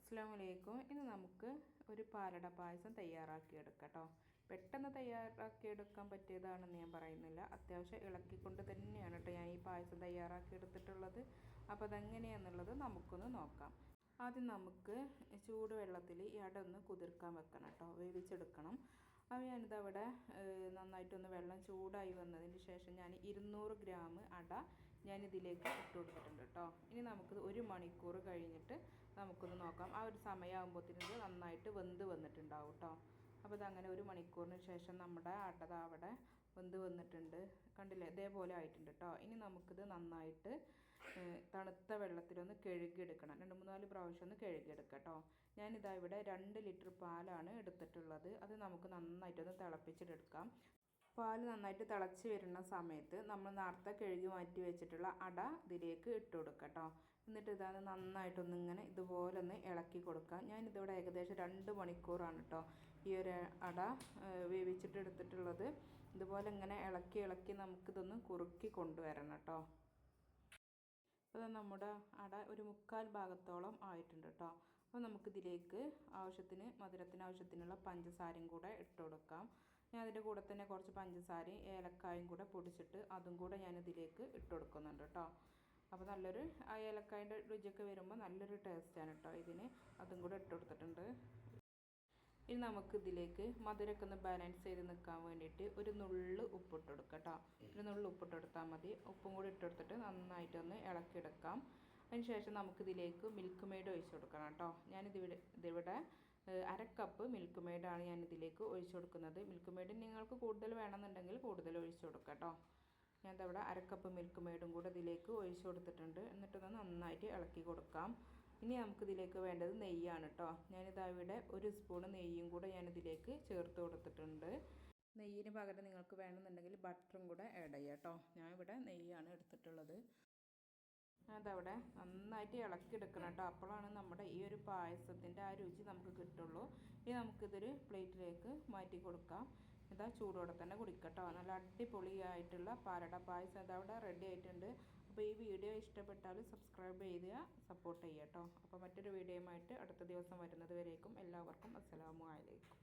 അസ്സലാമലൈക്കും. ഇന്ന് നമുക്ക് ഒരു പാലട പായസം തയ്യാറാക്കിയെടുക്കാം കേട്ടോ. പെട്ടെന്ന് തയ്യാറാക്കിയെടുക്കാൻ പറ്റിയതാണെന്ന് ഞാൻ പറയുന്നില്ല. അത്യാവശ്യം ഇളക്കിക്കൊണ്ട് തന്നെയാണ് കേട്ടോ ഞാൻ ഈ പായസം തയ്യാറാക്കിയെടുത്തിട്ടുള്ളത്. അപ്പോൾ അതെങ്ങനെയാണെന്നുള്ളത് നമുക്കൊന്ന് നോക്കാം. ആദ്യം നമുക്ക് ചൂടുവെള്ളത്തിൽ ഈ അട ഒന്ന് കുതിർക്കാൻ വെക്കണം കേട്ടോ, വേവിച്ചെടുക്കണം. അപ്പോൾ ഞാനിതവിടെ നന്നായിട്ടൊന്ന് വെള്ളം ചൂടായി വന്നതിന് ശേഷം ഞാൻ 200 ഗ്രാം അട ഞാനിതിലേക്ക് ഇട്ട് കൊടുത്തിട്ടുണ്ട് കേട്ടോ. ഇനി നമുക്കിത് 1 മണിക്കൂർ കഴിഞ്ഞിട്ട് നമുക്കൊന്ന് നോക്കാം. ആ ഒരു സമയമാകുമ്പോഴത്തേനും ഇത് നന്നായിട്ട് വെന്ത് വന്നിട്ടുണ്ടാവും കേട്ടോ. അപ്പോൾ ഇതങ്ങനെ 1 മണിക്കൂറിന് ശേഷം നമ്മുടെ അട അവിടെ വെന്ത് വന്നിട്ടുണ്ട്. കണ്ടില്ലേ, ഇതേപോലെ ആയിട്ടുണ്ട് കേട്ടോ. ഇനി നമുക്കിത് നന്നായിട്ട് തണുത്ത വെള്ളത്തിലൊന്ന് കഴുകിയെടുക്കണം. 2-3-4 പ്രാവശ്യം ഒന്ന് കഴുകിയെടുക്കാം കേട്ടോ. ഞാനിതാ ഇവിടെ 2 ലിറ്റർ പാലാണ് എടുത്തിട്ടുള്ളത്. അത് നമുക്ക് നന്നായിട്ടൊന്ന് തിളപ്പിച്ചിട്ടെടുക്കാം. പാൽ നന്നായിട്ട് തിളച്ച് വരുന്ന സമയത്ത് നമ്മൾ നേരത്തെ കഴുകി മാറ്റി വെച്ചിട്ടുള്ള അട ഇതിലേക്ക് ഇട്ട് കൊടുക്കാം കേട്ടോ. എന്നിട്ട് ഇതാണ് നന്നായിട്ടൊന്നിങ്ങനെ ഇതുപോലെ ഒന്ന് ഇളക്കി കൊടുക്കാം. ഞാനിതിവിടെ ഏകദേശം 2 മണിക്കൂറാണ് കേട്ടോ ഈ ഒരു അട വേവിച്ചിട്ട് എടുത്തിട്ടുള്ളത്. ഇതുപോലെ ഇങ്ങനെ ഇളക്കി നമുക്കിതൊന്ന് കുറുക്കി കൊണ്ടുവരണം കേട്ടോ. അപ്പോൾ നമ്മുടെ അട ഒരു 1/4 ഭാഗത്തോളം ആയിട്ടുണ്ട് കേട്ടോ. അപ്പോൾ നമുക്കിതിലേക്ക് മധുരത്തിന് ആവശ്യത്തിനുള്ള പഞ്ചസാരയും കൂടെ ഇട്ട് കൊടുക്കാം. ഞാൻ അതിൻ്റെ കൂടെ തന്നെ കുറച്ച് പഞ്ചസാരയും ഏലക്കായും കൂടെ പൊടിച്ചിട്ട് അതും കൂടെ ഞാനിതിലേക്ക് ഇട്ട് കൊടുക്കുന്നുണ്ട് കേട്ടോ. അപ്പോൾ നല്ലൊരു ഏലക്കായൻ്റെ രുചിയൊക്കെ വരുമ്പോൾ നല്ലൊരു ടേസ്റ്റാണ് കേട്ടോ ഇതിന്. അതും കൂടെ ഇട്ട് കൊടുത്തിട്ടുണ്ട്. ഇനി നമുക്കിതിലേക്ക് മധുരമൊക്കെ ഒന്ന് ബാലൻസ് ചെയ്ത് നിൽക്കാൻ വേണ്ടിയിട്ട് ഒരു നുള്ള് ഉപ്പിട്ട് കൊടുക്കാം കേട്ടോ. ഒരു നുള്ള് ഉപ്പിട്ട് കൊടുത്താൽ മതി. ഉപ്പും കൂടി ഇട്ട് കൊടുത്തിട്ട് നന്നായിട്ടൊന്ന് ഇളക്കിയെടുക്കാം. അതിന് ശേഷം നമുക്കിതിലേക്ക് മിൽക്ക് മെയ്ഡ് ഒഴിച്ച് കൊടുക്കണം കേട്ടോ. ഇതിവിടെ 1/2 കപ്പ് മിൽക്ക് മെയ്ഡാണ് ഞാനിതിലേക്ക് ഒഴിച്ച് കൊടുക്കുന്നത്. മിൽക്ക് മെയ്ഡ് നിങ്ങൾക്ക് കൂടുതൽ വേണമെന്നുണ്ടെങ്കിൽ കൂടുതൽ ഒഴിച്ച് കൊടുക്കാം കേട്ടോ. ഞാനിതവിടെ 1/2 കപ്പ് മിൽക്ക് മെയ്ഡും കൂടെ ഇതിലേക്ക് ഒഴിച്ച് കൊടുത്തിട്ടുണ്ട്. എന്നിട്ടൊന്ന് നന്നായിട്ട് ഇളക്കി കൊടുക്കാം. ഇനി നമുക്കിതിലേക്ക് വേണ്ടത് നെയ്യാണ് കേട്ടോ. ഞാനിവിടെ 1 സ്പൂണ് നെയ്യും കൂടെ ഞാനിതിലേക്ക് ചേർത്ത് കൊടുത്തിട്ടുണ്ട്. നെയ്യിന് പകരം നിങ്ങൾക്ക് വേണമെന്നുണ്ടെങ്കിൽ ബട്ടറും കൂടെ ആഡ് ചെയ്യാം കേട്ടോ. ഞാൻ ഇവിടെ നെയ്യാണ് എടുത്തിട്ടുള്ളത്. അതവിടെ നന്നായിട്ട് ഇളക്കിയെടുക്കണം കേട്ടോ. അപ്പോഴാണ് നമ്മുടെ ഈ ഒരു പായസത്തിൻ്റെ ആ രുചി നമുക്ക് കിട്ടുള്ളൂ. ഇനി നമുക്കിതൊരു പ്ലേറ്റിലേക്ക് മാറ്റി കൊടുക്കാം. ഇതാ ചൂടോടെ തന്നെ കുടിക്കട്ടോ. നല്ല അടിപൊളിയായിട്ടുള്ള പാലട പായസം ഇതവിടെ റെഡി ആയിട്ടുണ്ട്. അപ്പോൾ ഈ വീഡിയോ ഇഷ്ടപ്പെട്ടാൽ സബ്സ്ക്രൈബ് ചെയ്ത് സപ്പോർട്ട് ചെയ്യാം കേട്ടോ. അപ്പോൾ മറ്റൊരു വീഡിയോയുമായിട്ട് അടുത്ത ദിവസം വരുന്നത് വരേക്കും എല്ലാവർക്കും അസ്സലാമു അലൈക്കും.